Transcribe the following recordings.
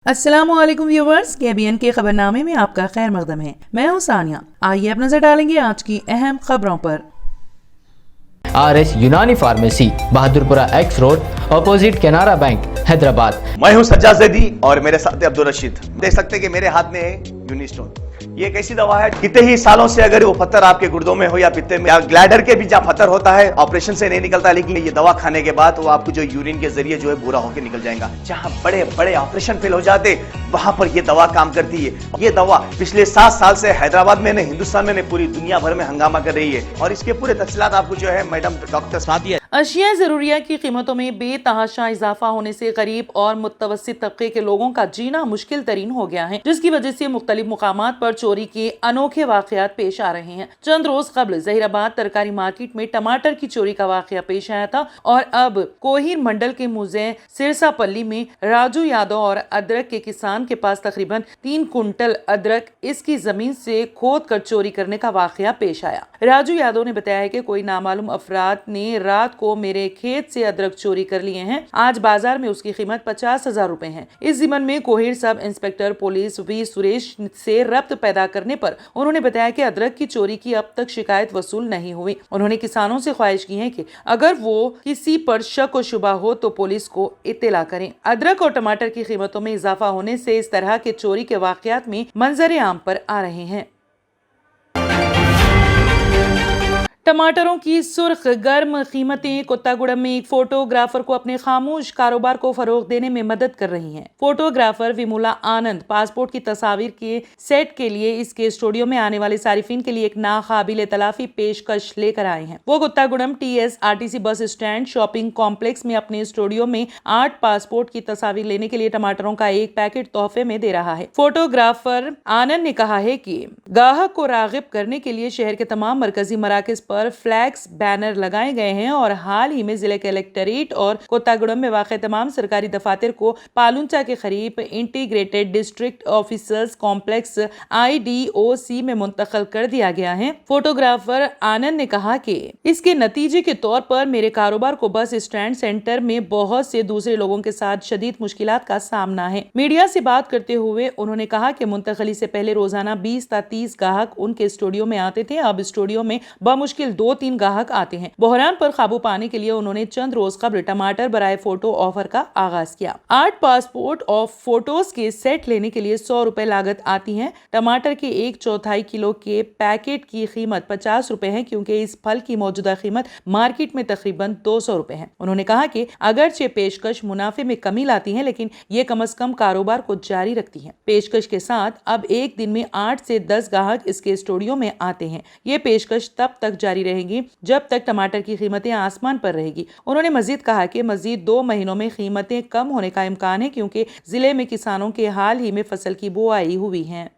अस्सलामुअलैकुम viewers, KBN के खबरनामे में आपका खैर मकदम है। मैं हूं सानिया। आइए अब नजर डालेंगे आज की अहम खबरों पर। RS यूनानी pharmacy, Bahadurpura x road, opposite Canara bank, Hyderabad. मैं हूं सज्जाद ज़ैदी और मेरे साथ अब्दुल रशीद। देख सकते हैं कि मेरे हाथ में है यूनिस्टोन। ये एक ऐसी दवा है, कितने ही सालों से अगर वो पत्थर आपके गुर्दों में हो या पित्ते में या ग्लैडर के भी जहाँ पत्थर होता है, ऑपरेशन से नहीं निकलता, लेकिन ये दवा खाने के बाद वो आपको जो यूरिन के जरिए जो है बुरा होकर निकल जाएगा। जहाँ बड़े बड़े ऑपरेशन फेल हो जाते, वहां पर ये दवा काम करती है। ये दवा पिछले 7 साल से हैदराबाद में, हिंदुस्तान में, पूरी दुनिया भर में हंगामा कर रही है और इसके पूरे तफसीलात आपको जो है मैडम डॉक्टर सादिया। अशिया जरूरिया की कीमतों में बेतहाशा इजाफा होने से गरीब और मुतवस्सित तबके के लोगों का जीना मुश्किल तरीन हो गया है, जिसकी वजह से मुख्तलिफ मुकामात पर चोरी के अनोखे वाकयात पेश आ रहे हैं। चंद रोज कबल जहीराबाद तरकारी मार्केट में टमाटर की चोरी का वाकया पेश आया था और अब कोहिर मंडल के मुजे सिरसापल्ली में राजू यादव और अदरक के किसान के पास तकरीबन 3 कुंटल अदरक इसकी जमीन से खोद कर चोरी करने का वाकया पेश आया। राजू यादव ने बताया है कि कोई नामालूम अफराद ने रात को मेरे खेत से अदरक चोरी कर लिए हैं। आज बाजार में उसकी कीमत 50,000 रुपए है। इस जिमन में Kohir sub inspector police we Suresh से रब्त पैदा करने पर उन्होंने बताया कि अदरक की चोरी की अब तक शिकायत वसूल नहीं हुई। उन्होंने किसानों से ख्वाहिश की है कि अगर वो किसी पर शक व शुबा हो तो पुलिस को इत्तला करें। अदरक और टमाटर की कीमतों में इजाफा होने से इस तरह के चोरी के वाकयात में मंजर आम पर आ रहे हैं। टमाटरों की सुर्ख गर्म कीमतें कोत्तागुड़म में एक फोटोग्राफर को अपने खामोश कारोबार को फरोग देने में मदद कर रही हैं। फोटोग्राफर विमुला आनंद पासपोर्ट की तस्वीर के सेट के लिए इसके स्टूडियो में आने वाले सारिफिन के लिए एक नाकाबिले तलाफी पेशकश लेकर आए हैं। वो Kothagudem TSRTC bus stand shopping complex में अपने स्टूडियो में 8 पासपोर्ट की तस्वीर लेने के लिए टमाटरों का एक पैकेट तोहफे में दे रहा है। फोटोग्राफर आनंद ने कहा है कि गाहक को रागिब करने के लिए शहर के तमाम मरकजी मराकज पर फ्लैक्स बैनर लगाए गए हैं और हाल ही में जिले कलेक्ट्रेट और कोत्तागुड़म में वाक़ तमाम सरकारी दफातर को पालुंचा के करीब integrated district officers complex IDOC में मुंतकिल कर दिया गया है। फोटोग्राफर आनंद ने कहा कि इसके नतीजे के तौर पर मेरे कारोबार को बस स्टैंड सेंटर में बहुत से दूसरे लोगों के साथ शदीद मुश्किलात का सामना है। मीडिया से बात करते हुए उन्होंने कहा कि मुंतकिली से पहले रोजाना 20 से 30 गाहक उनके स्टूडियो में आते थे। अब स्टूडियो में बमुश्किल 2-3 गाहक आते हैं। बहरान पर काबू पाने के लिए उन्होंने चंद रोज कबल टमाटर बराए फोटो ऑफर का आगाज किया। 8 पासपोर्ट ऑफ फोटोज के सेट लेने के लिए 100 रुपए लागत आती है। टमाटर के 1/4 किलो के पैकेट की कीमत 50 रुपए है, क्योंकि इस फल की मौजूदा कीमत मार्केट में तकरीबन 200 रुपए है। उन्होंने कहा कि अगरचे पेशकश मुनाफे में कमी लाती है, लेकिन ये कम अज कम कारोबार को जारी रखती है। पेशकश के साथ अब एक दिन में 8 से 10 गाहक इसके स्टूडियो में आते हैं। ये पेशकश तब तक जारी रहेगी जब तक टमाटर की कीमतें आसमान पर रहेगी। उन्होंने मजीद कहा कि मजीद 2 महीनों में कीमतें कम होने का इम्कान है, क्योंकि जिले में किसानों के हाल ही में फसल की बुआई हुई है।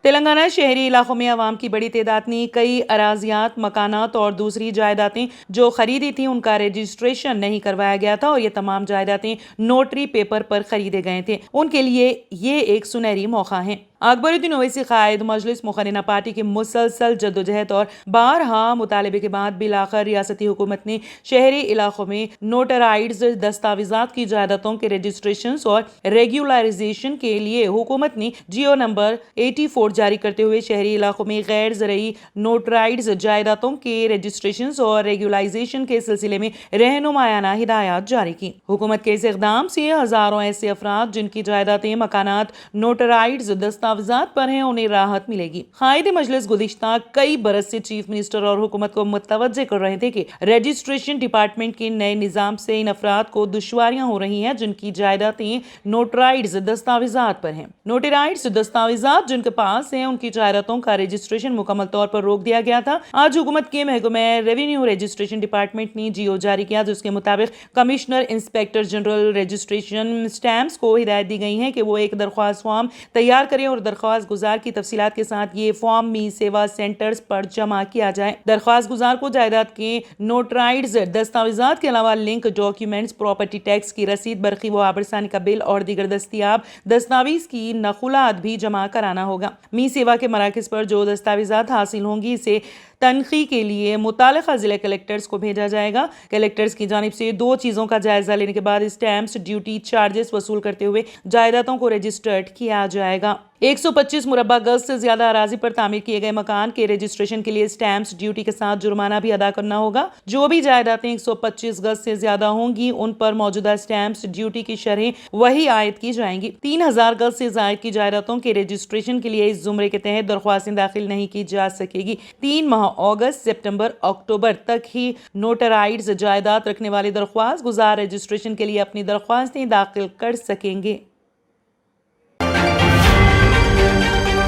तेलंगाना शहरी इलाकों में आवाम की बड़ी तादाद ने कई अराजियात, मकानात और दूसरी जायदादें जो खरीदी थी उनका रजिस्ट्रेशन नहीं करवाया गया था और ये तमाम जायदादें नोटरी पेपर पर खरीदे गए थे। उनके लिए ये एक सुनहरी मौका है। अकबरुद्दीन ओवैसी कायद मजलिस मुखन्ना पार्टी की मुसलसल जद्दोजहद और बारहा मुतालबे के बाद बिलाखिर रियासती हुकूमत ने शहरी इलाकों में नोटराइज्ड दस्तावेजात की जायदादों के रजिस्ट्रेशन और रेगुलराइजेशन के लिए हुकूमत ने जियो नंबर 84 जारी करते हुए शहरी इलाकों में गैर ज़रई नोटराइज्ड जायदादों के रजिस्ट्रेशन और रेगुलाइजेशन के सिलसिले में रहनुमायाना हिदायत जारी की। हुकूमत के इस इक़दाम से हजारों ऐसे अफराद जिनकी जायदादें, मकानात नोटराइज्ड दस्तावेजात पर हैं, उन्हें राहत मिलेगी। कायदे मजलिस गुज़िश्ता कई बरस से चीफ मिनिस्टर और हुकूमत को मुतवज्जे कर रहे थे कि रजिस्ट्रेशन डिपार्टमेंट के नए निज़ाम से इन अफराद को दुश्वारियां हो रही हैं जिनकी जायदादें नोटराइज्ड दस्तावेजात पर हैं। नोटराइज्ड दस्तावेजात जिनके पास हैं उनकी जायदादों का रजिस्ट्रेशन मुकम्मल तौर पर रोक दिया गया था। आज हुकूमत के महकमे रेवेन्यू रजिस्ट्रेशन डिपार्टमेंट ने जियो जारी किया, जिसके मुताबिक commissioner inspector general registration stamps को हिदायत दी गई है कि वो एक दरख्वास्त फॉर्म तैयार करें और दरख्वास्त गुजार की तफसीलात के साथ ये फॉर्म मी सेवा सेंटर्स पर जमा किया जाए। दरख्वास्त गुजार को जायदाद के नोटराइज्ड दस्तावेजात के अलावा लिंक डॉक्यूमेंट्स, प्रॉपर्टी टैक्स की रसीद, बरकी व आबरसानी का बिल और दीगर दस्तियाब दस्तावेज की नकुलात भी जमा कराना होगा। मी सेवा के मराकज पर जो दस्तावेजात हासिल होंगी इसे तनखी के लिए मुतालिका जिले कलेक्टर्स को भेजा जाएगा। कलेक्टर्स की जानिब से 2 चीजों का जायजा लेने के बाद स्टैम्प्स ड्यूटी चार्जेस वसूल करते हुए जायदादों को रजिस्टर्ड किया जाएगा। 125 मुरब्बा गज से ज्यादा अराजी पर तामीर किए गए मकान के रजिस्ट्रेशन के लिए स्टैम्प्स ड्यूटी के साथ जुर्माना भी अदा करना होगा। जो भी जायदादें 125 गज से ज्यादा होंगी उन पर मौजूदा स्टैम्प्स ड्यूटी की शरह वही आयद की जाएंगी। 3000 गज से जायद की जायदादों के रजिस्ट्रेशन के लिए इस जुमरे के तहत दरख्वास्तें दाखिल नहीं की जा सकेगी। 3 माह अगस्त, सितंबर, अक्टूबर तक ही नोटराइज्ड जायदाद रखने वाले दरख्वास्त गुजार रजिस्ट्रेशन के लिए अपनी दरख्वास्तें दाखिल कर सकेंगे।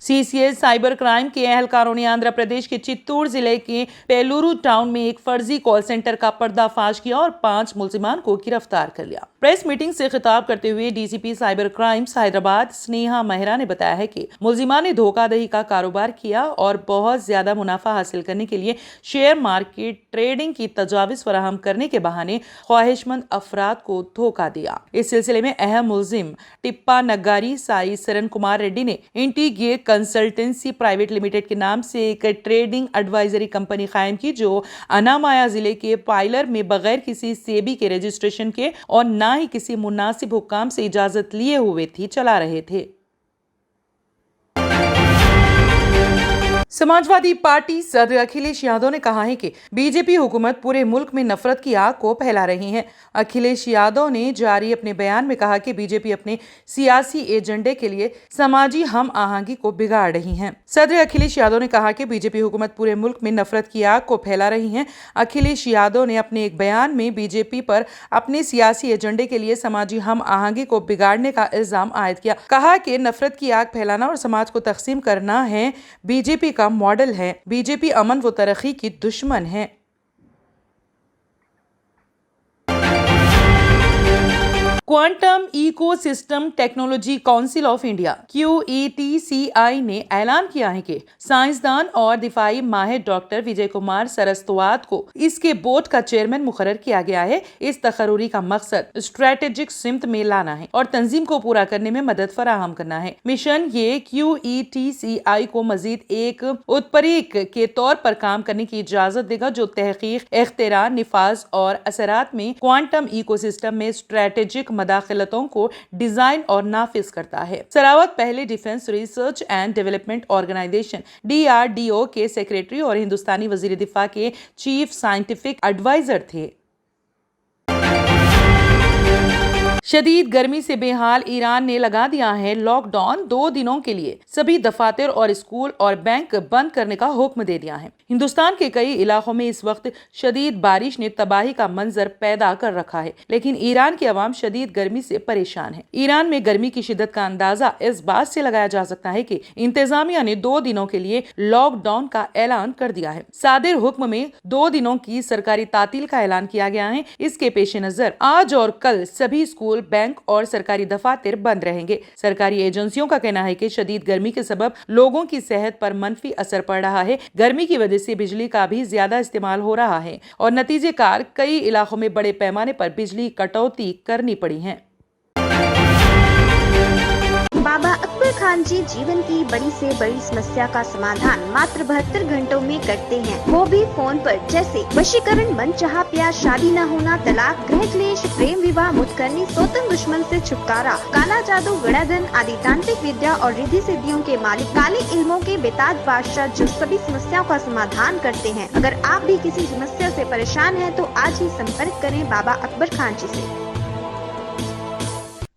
सीसीएस साइबर क्राइम के एहलकारों ने आंध्र प्रदेश के चित्तूर जिले के पेलूरू टाउन में एक फर्जी कॉल सेंटर का पर्दाफाश किया और 5 मुलजिमान को गिरफ्तार कर लिया। प्रेस मीटिंग से खिताब करते हुए DCP cyber crimes Hyderabad Sneha Mehra ने बताया है कि मुलजिमान ने धोखाधड़ी का कारोबार किया और बहुत ज्यादा मुनाफा हासिल करने के लिए शेयर मार्केट ट्रेडिंग की तजावीज फराहम करने के बहाने ख्वाहिशमंद अफराद को धोखा दिया। इस सिलसिले में अहम मुलजिम टिप्पा नग्गारी साई सरन कुमार रेड्डी ने इंटीग्रेट कंसल्टेंसी प्राइवेट लिमिटेड के नाम से एक ट्रेडिंग एडवाइजरी कंपनी कायम की, जो अनामाया जिले के पाइलर में बगैर किसी सेबी के रजिस्ट्रेशन के और ना ही किसी मुनासिब हुक्म से इजाजत लिए हुए थी चला रहे थे। समाजवादी पार्टी सदर अखिलेश यादव ने कहा है कि बीजेपी हुकूमत पूरे मुल्क में नफरत की आग को फैला रही है। अखिलेश यादव ने जारी अपने बयान में कहा कि बीजेपी अपने सियासी एजेंडे के लिए समाजी हम आहंगी को बिगाड़ रही है। सदर अखिलेश यादव ने कहा कि बीजेपी हुकूमत पूरे मुल्क में नफरत की आग को फैला रही है। अखिलेश यादव ने अपने एक बयान में बीजेपी पर अपने सियासी एजेंडे के लिए समाजी हम आहंगी को बिगाड़ने का इल्जाम आयद किया। कहा कि नफरत की आग फैलाना और समाज को तकसीम करना है बीजेपी का मॉडल है। बीजेपी अमन व तरक्की की दुश्मन है। Quantum ecosystem technology council of India QETCI ने ऐलान किया है कि साइंसदान और दिफाई माहिर डॉक्टर विजय कुमार सरस्तवाद को इसके बोर्ड का चेयरमैन मुकर्रर किया गया है। इस तकर्री का मकसद स्ट्रेटेजिक सिमत में लाना है और तंजीम को पूरा करने में मदद फराहम करना है। मिशन ये QETCI को मजीद एक उत्परीक के तौर पर काम करने की इजाजत देगा, जो तहकीक, इख्तिरा, निफाज और असरात में क्वांटम इकोसिस्टम में स्ट्रेटेजिक मदाखलतों को डिजाइन और नाफिज करता है। सरावत पहले Defence Research and Development Organisation DRDO के सेक्रेटरी और हिंदुस्तानी वजीर दिफा के चीफ साइंटिफिक एडवाइजर थे। शदीद गर्मी से बेहाल ईरान ने लगा दिया है लॉकडाउन। 2 दिनों के लिए सभी दफातर और स्कूल और बैंक बंद करने का हुक्म दे दिया है। हिंदुस्तान के कई इलाकों में इस वक्त शदीद बारिश ने तबाही का मंजर पैदा कर रखा है, लेकिन ईरान की आवाम शदीद गर्मी से परेशान है। ईरान में गर्मी की शिद्दत का अंदाजा इस बात से लगाया जा सकता है कि इंतजामिया ने 2 दिनों के लिए लॉकडाउन का ऐलान कर दिया है। सादिर हुक्म में 2 दिनों की सरकारी तातील का ऐलान किया गया है। इसके पेश नजर आज और कल सभी स्कूल, बैंक और सरकारी दफातर बंद रहेंगे। सरकारी एजेंसियों का कहना है कि शदीद गर्मी के सबब लोगों की सेहत पर मनफी असर पड़ रहा है। गर्मी की वजह से बिजली का भी ज्यादा इस्तेमाल हो रहा है और नतीजेकार कई इलाकों में बड़े पैमाने पर बिजली कटौती करनी पड़ी है। बाबा अकबर खान जी जीवन की बड़ी से बड़ी समस्या का समाधान मात्र 72 घंटों में करते हैं, वो भी फोन पर। जैसे वशीकरण, मनचाहा प्यार, शादी न होना, तलाक, गृह क्लेश, प्रेम विवाह, मुतकरनी, सोतन दुश्मन से छुटकारा, काला जादू, गड़ाधन आदि तांत्रिक विद्या और रिद्धि सिद्धियों के मालिक काले इल्मों के बेताज बादशाह जो सभी समस्याओं का समाधान करते हैं। अगर आप भी किसी समस्या से परेशान हैं तो आज ही संपर्क करें बाबा अकबर खान जी से।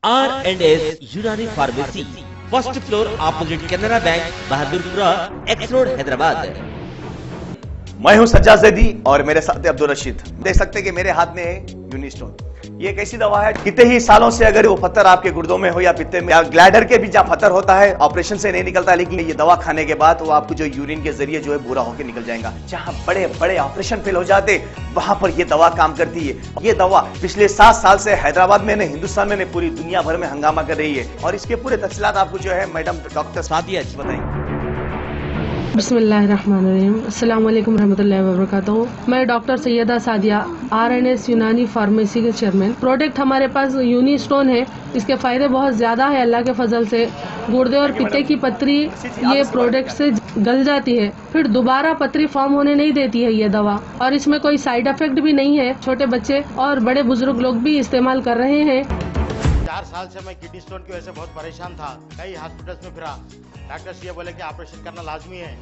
R&S यूनानी pharmacy, first floor opposite Canara bank, Bahadurpura, X road, Hyderabad. मैं हूं सज्जाद ज़ैदी और मेरे साथ है अब्दुल रशीद। देख सकते हैं कि मेरे हाथ में है यूनिस्टोन। ये एक ऐसी दवा है, कितने ही सालों से अगर वो पत्थर आपके गुर्दों में हो या पित्ते में या ग्लैडर के भी जहाँ पत्थर होता है, ऑपरेशन से नहीं निकलता, लेकिन ये दवा खाने के बाद वो आपको जो यूरिन के जरिए जो है पूरा होकर निकल जाएगा। जहाँ बड़े बड़े ऑपरेशन फेल हो जाते वहां पर ये दवा काम करती है। ये दवा पिछले 7 साल से हैदराबाद में, हिंदुस्तान में, पूरी दुनिया भर में हंगामा कर रही है और इसके पूरे तफसीलात आपको जो है मैडम डॉक्टर सादिया जी बताएंगे। बिस्मिल्लाहिर्रहमानिर्रहीम। अस्सलाम वालेकुम रहमतुल्लाहि व बरकातहू। मैं डॉक्टर सैयदा सादिया RNS यूनानी फार्मेसी के चेयरमैन। प्रोडक्ट हमारे पास यूनिस्टोन है। इसके फायदे बहुत ज़्यादा है अल्लाह के फजल से। गुर्दे और पित्ते की पथरी ये प्रोडक्ट से गल जाती है, फिर दोबारा पथरी फॉर्म होने नहीं देती है ये दवा, और इसमें कोई साइड इफेक्ट भी नहीं है। छोटे बच्चे और बड़े बुजुर्ग लोग भी इस्तेमाल कर रहे हैं। 4 साल से मैं किडनी स्टोन की वजह से बहुत परेशान था। कई हॉस्पिटल्स में फिरा, डॉक्टर्स ये बोले कि ऑपरेशन करना लाजमी है,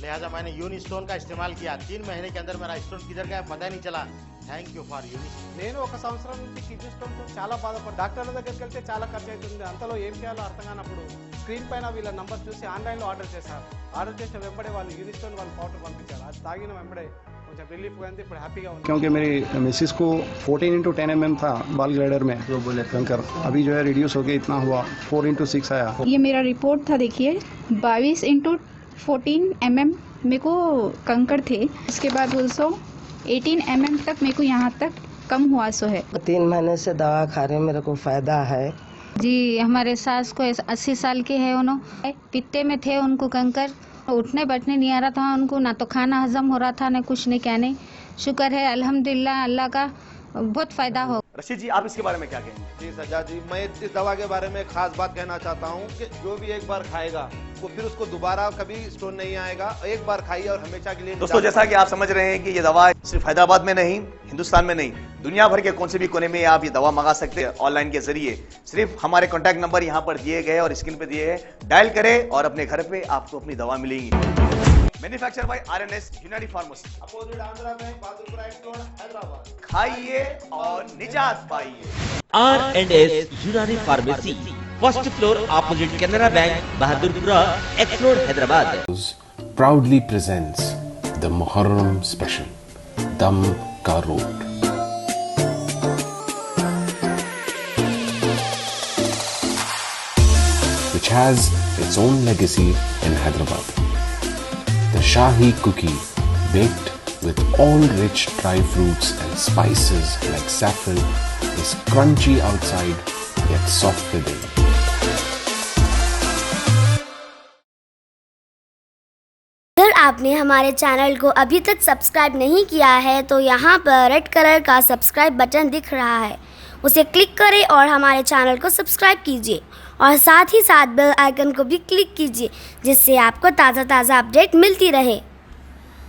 लिहाजा मैंने यूनी स्टोन का इस्तेमाल किया। 3 महीने के अंदर मेरा स्टोन किधर गया पता ही नहीं चला। థ్యాంక్ యూ ఫర్ యూని నేను 1 సంవత్సరం నుంచి కిడ్నీ స్టోన్తో చాలా బాధపడ్డా. డాక్టర్ల దగ్గరికి వెళ్తే చాలా ఖర్చు అవుతుంది. అంతలో ఏం చేయాలో అర్థం కానప్పుడు స్క్రీన్ పైన వీళ్ళ నంబర్ చూసి ఆన్లైన్లో ఆర్డర్ చేశారు. ఆర్డర్ చేసిన వెంబడే వాళ్ళు యూనిస్టోన్ వాళ్ళు పౌడర్ పంపించారు. అది తాగిన వెంబడే కొంచెం రిలీఫ్ గా ఉంది. ఇప్పుడు హ్యాపీగా ఉంది. क्योंकि मेरी मिसिस को 14x10 mm था बाल ग्लाइडर में जो बोले कंकर, अभी जो है रिड्यूस हो गया, इतना हुआ 4x6 आया। ये मेरा रिपोर्ट था, देखिए 22x14 mm मेरे को कंकर थे। उसके बाद 18 mm तक मेरे को यहाँ तक कम हुआ सो है। 3 महीने से दवा खा रहे, मेरे को फायदा है जी। हमारे सास को 80 साल के है, उन्होंने पित्ते में थे, उनको कंकर, उठने बैठने नहीं आ रहा था उनको, ना तो खाना हजम हो रहा था, ना कुछ नहीं क्या नहीं। शुक्र है अल्हम्दुलिल्लाह, अल्लाह का बहुत फायदा हो। रशीद जी, आप इसके बारे में क्या कहेंगे? जी सज्जाद जी, मैं इस दवा के बारे में खास बात कहना चाहता हूँ कि जो भी एक बार खाएगा वो फिर उसको दोबारा कभी स्टोन नहीं आएगा। एक बार खाइए और हमेशा के लिए। दोस्तों, जैसा कि आप समझ रहे हैं कि ये दवा सिर्फ हैदराबाद में नहीं, हिंदुस्तान में नहीं, दुनिया भर के कौन से भी कोने में आप ये दवा मंगा सकते हैं ऑनलाइन के जरिए। सिर्फ हमारे कॉन्टैक्ट नंबर यहाँ पर दिए गए और स्क्रीन पे दिए हैं, डायल करें और अपने घर पे आपको अपनी दवा मिलेगी। मैन्युफैक्चर बाय RNS यूनानी pharmacy, opposite Andhra bank, Bahadurpura x road, Hyderabad. खाइए और निजात पाइए। R&S यूनानी pharmacy, first floor opposite Canara bank, Bahadurpura x road, Hyderabad. Proudly presents the Muharram Special, Dam Ka Road. Which has its own legacy in Hyderabad. The Shahi cookie, baked with all rich dry fruits and spices like saffron, is crunchy outside yet soft within. अगर आपने हमारे channel को अभी तक subscribe नहीं किया है तो यहाँ पर रेड कलर का सब्सक्राइब बटन दिख रहा है, उसे क्लिक करें और हमारे चैनल को सब्सक्राइब कीजिए और साथ ही साथ बेल आइकन को भी क्लिक कीजिए, जिससे आपको ताज़ा अपडेट मिलती रहे।